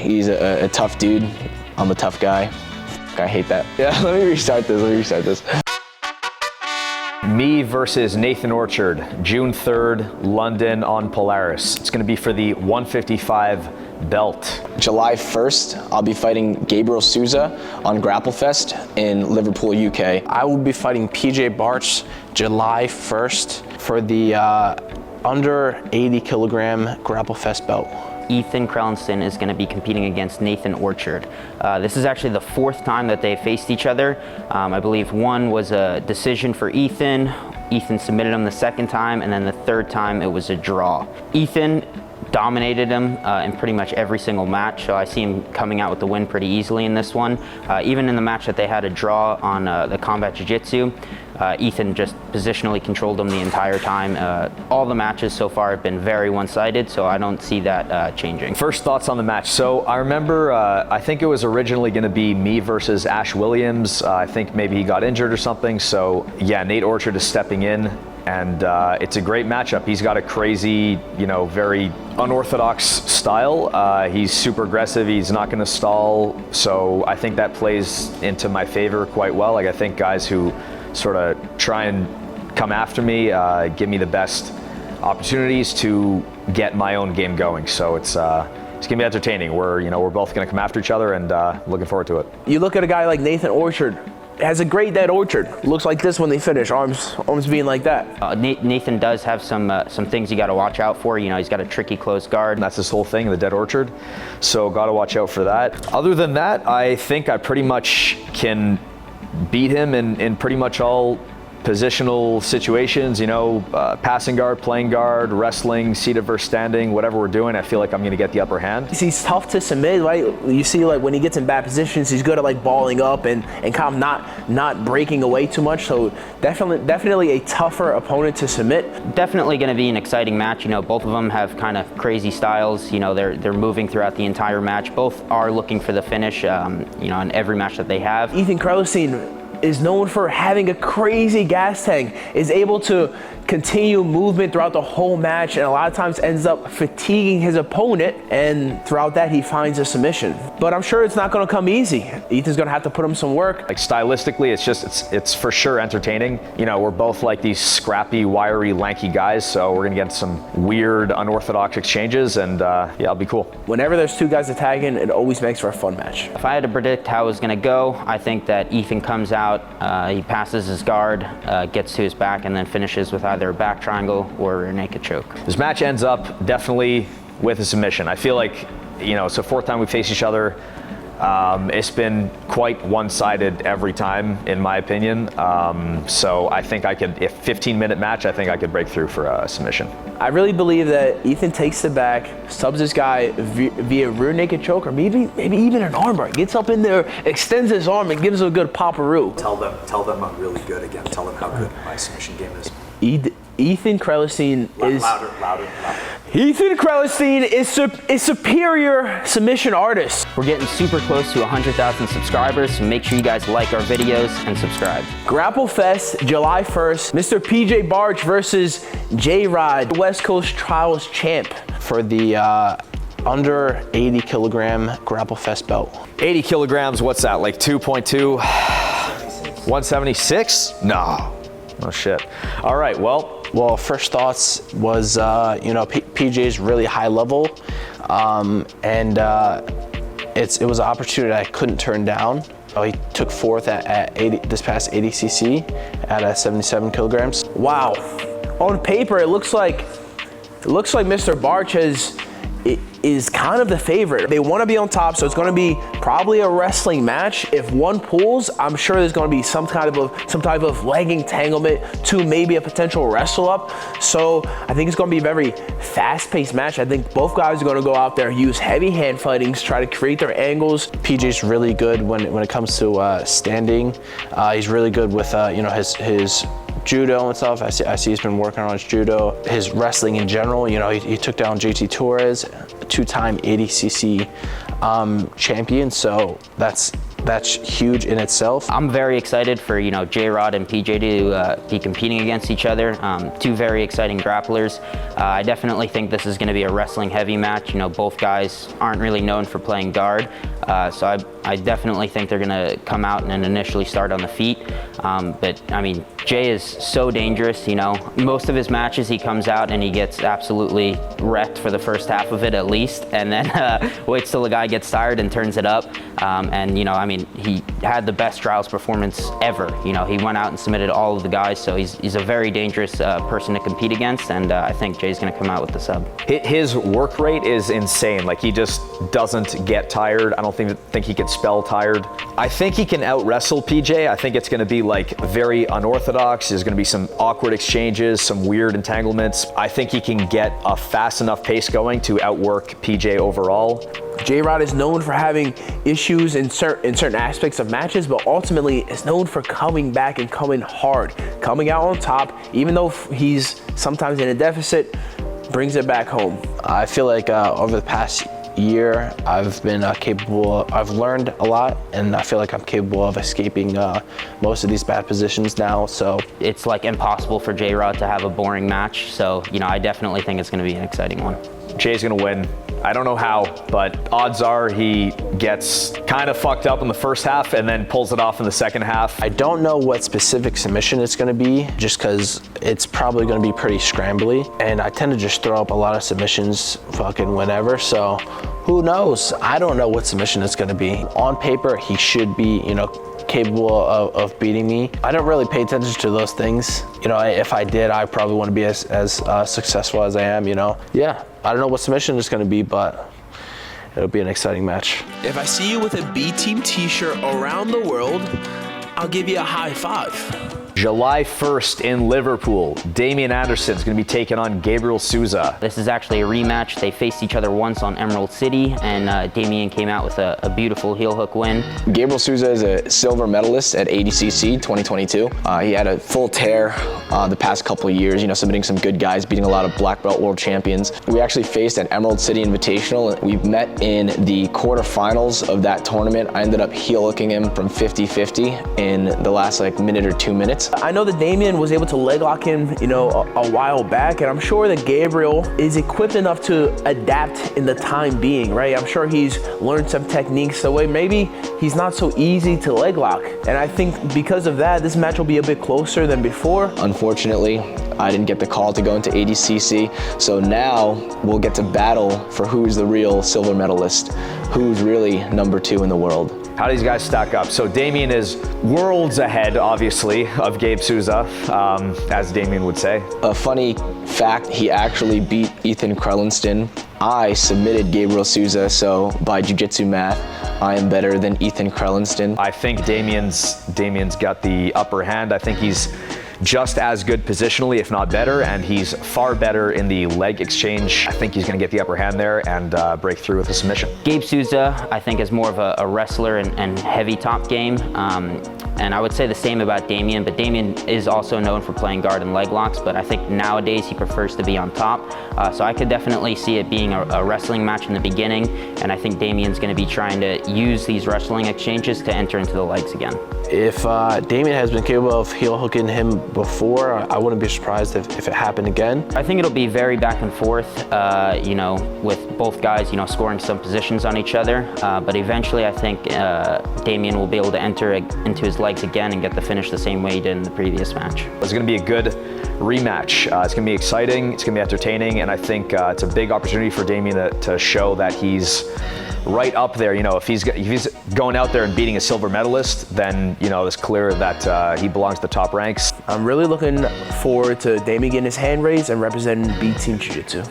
He's a tough dude. I'm a tough guy. I hate that. Yeah, let me restart this. Me versus Nathan Orchard, June 3rd, London on Polaris. It's gonna be for the 155 belt. July 1st, I'll be fighting Gabriel Sousa on Grapplefest in Liverpool, UK. I will be fighting PJ Barch July 1st for the under 80 kilogram Grapplefest belt. Ethan Crelinsten is going to be competing against Nathan Orchard. This is actually the 4th time that they faced each other. I believe one was a decision for Ethan. Ethan submitted him the 2nd time, and then the 3rd time it was a draw. Ethan dominated him in pretty much every single match, so I see him coming out with the win pretty easily in this one. Even in the match that they had a draw on the combat jiu-jitsu, Ethan just positionally controlled him the entire time. All the matches so far have been very one-sided, so I don't see that changing. First thoughts on the match. So I remember, I think it was originally going to be me versus Ash Williams. I think maybe he got injured or something. So yeah, Nate Orchard is stepping in, and it's a great matchup. He's got a crazy, very unorthodox style. He's super aggressive. He's not going to stall. So I think that plays into my favor quite well. Like, I think guys who sort of try and come after me, give me the best opportunities to get my own game going. So it's gonna be entertaining. We're both gonna come after each other, and looking forward to it. You look at a guy like Nathan Orchard, has a great dead orchard. Looks like this when they finish, arms being like that. Nathan does have some things you got to watch out for. He's got a tricky close guard. That's his whole thing, the dead orchard. So got to watch out for that. Other than that, I think I pretty much can beat him in pretty much all positional situations, passing guard, playing guard, wrestling, seated versus standing, whatever we're doing, I feel like I'm going to get the upper hand. He's tough to submit, right? You see, like, when he gets in bad positions, he's good at like balling up and kind of not breaking away too much. So definitely a tougher opponent to submit. Definitely going to be an exciting match. Both of them have kind of crazy styles. They're moving throughout the entire match. Both are looking for the finish, in every match that they have. Ethan Crelinsten is known for having a crazy gas tank, is able to continue movement throughout the whole match, and a lot of times ends up fatiguing his opponent, and throughout that he finds a submission. But I'm sure it's not going to come easy. Ethan's going to have to put him some work. Like, stylistically, it's for sure entertaining. We're both like these scrappy, wiry, lanky guys, so we're going to get some weird, unorthodox exchanges, and yeah, it'll be cool. Whenever there's two guys attacking, it always makes for a fun match. If I had to predict how it's going to go, I think that Ethan comes out, he passes his guard, gets to his back, and then finishes with either a back triangle or a naked choke. This match ends up definitely with a submission. I feel like, it's the 4th time we face each other. It's been quite one-sided every time, in my opinion. So I think if 15-minute match, I think I could break through for a submission. I really believe that Ethan takes the back, subs this guy via rear naked choke, or maybe even an armbar. Gets up in there, extends his arm, and gives him a good pop-a-roo. Tell them I'm really good again. Tell them how good my submission game is. Ethan Crelinsten is louder. Ethan Crelinsten is superior submission artist. We're getting super close to 100,000 subscribers, so make sure you guys like our videos and subscribe. Grapplefest, July 1st, Mr. PJ Barch versus J-Rod, West Coast Trials champ. For the under 80 kilogram Grapplefest belt. 80 kilograms, what's that, like 2.2? 176? No. Oh shit. All right, well, first thoughts was, PJ's really high level, and it was an opportunity I couldn't turn down. He took 4th at 80, this past 80cc at 77 kilograms. Wow. On paper, it looks like Mr. Barch is kind of the favorite. They want to be on top, so it's going to be probably a wrestling match. If one pulls, I'm sure there's going to be some type of leg entanglement to maybe a potential wrestle up. So I think it's going to be a very fast-paced match. I think both guys are going to go out there, use heavy hand fightings, try to create their angles. PJ's really good when it comes to standing. He's really good with his judo and stuff. I see he's been working on his judo. His wrestling in general, he took down JT Torres, 2-time 80cc champion, so that's that's huge in itself. I'm very excited for, you know, J-Rod and PJ to be competing against each other. Two very exciting grapplers. I definitely think this is going to be a wrestling heavy match. You know, both guys aren't really known for playing guard. So I definitely think they're going to come out and initially start on the feet. But I mean, Jay is so dangerous, you know. Most of his matches he comes out and he gets absolutely wrecked for the first half of it at least, and then waits till the guy gets tired and turns it up. And you know, I mean, he had the best trials performance ever. You know, he went out and submitted all of the guys, so he's a very dangerous person to compete against, and I think Jay's going to come out with the sub. His work rate is insane. Like, he just doesn't get tired. I don't think he can spell tired. I think he can out wrestle PJ. I think it's going to be like very unorthodox. There's going to be some awkward exchanges, some weird entanglements. I think he can get a fast enough pace going to outwork PJ overall. J-Rod is known for having issues in certain aspects of matches, but ultimately is known for coming back and coming hard, coming out on top, even though he's sometimes in a deficit, brings it back home. I feel like over the past year, I've been I've learned a lot, and I feel like I'm capable of escaping most of these bad positions now, so. It's like impossible for J-Rod to have a boring match, so, you know, I definitely think it's going to be an exciting one. Jay's gonna win. I don't know how, but odds are he gets kind of fucked up in the first half and then pulls it off in the second half. I don't know what specific submission it's going to be, just because it's probably going to be pretty scrambly, and I tend to just throw up a lot of submissions fucking whenever, so who knows? I don't know what submission it's going to be. On paper, he should be, you know, capable of beating me. I don't really pay attention to those things. You know, if I did, I probably wouldn't be as successful as I am, you know. Yeah, I don't know what submission it's going to be, but it'll be an exciting match. If I see you with a B-Team t-shirt around the world, I'll give you a high five. July 1st in Liverpool, Damien Anderson is going to be taking on Gabriel Sousa. This is actually a rematch. They faced each other once on Emerald City, and Damien came out with a beautiful heel hook win. Gabriel Sousa is a silver medalist at ADCC 2022. He had a full tear the past couple of years, you know, submitting some good guys, beating a lot of black belt world champions. We actually faced at Emerald City Invitational. We met in the quarterfinals of that tournament. I ended up heel hooking him from 50-50 in the last like minute or 2 minutes. I know that Damien was able to leg lock him, you know, a while back, and I'm sure that Gabriel is equipped enough to adapt in the time being, right? I'm sure he's learned some techniques, so maybe he's not so easy to leg lock. And I think because of that, this match will be a bit closer than before. Unfortunately, I didn't get the call to go into ADCC, so now we'll get to battle for who's the real silver medalist, who's really #2 in the world. How do these guys stack up? So Damien is worlds ahead, obviously, of Gabe Sousa, as Damien would say. A funny fact, he actually beat Ethan Crelinsten. I submitted Gabriel Sousa, so by Jiu-Jitsu math, I am better than Ethan Crelinsten. I think Damien's got the upper hand. I think he's just as good positionally, if not better, and he's far better in the leg exchange. I think he's going to get the upper hand there and break through with a submission. Gabe Sousa, I think, is more of a wrestler and heavy top game. And I would say the same about Damien, but Damien is also known for playing guard and leg locks, but I think nowadays he prefers to be on top. So I could definitely see it being a wrestling match in the beginning, and I think Damien's going to be trying to use these wrestling exchanges to enter into the legs again. If Damien has been capable of heel hooking him before, I wouldn't be surprised if it happened again. I think it'll be very back and forth, you know, with both guys, you know, scoring some positions on each other. But eventually I think Damien will be able to enter into his legs again and get the finish the same way he did in the previous match. It's going to be a good rematch. It's going to be exciting, it's going to be entertaining, and I think it's a big opportunity for Damien to show that he's right up there. You know, if he's going out there and beating a silver medalist, then, you know, it's clear that he belongs to the top ranks. I'm really looking forward to Damien getting his hand raised and representing B-Team Jiu-Jitsu.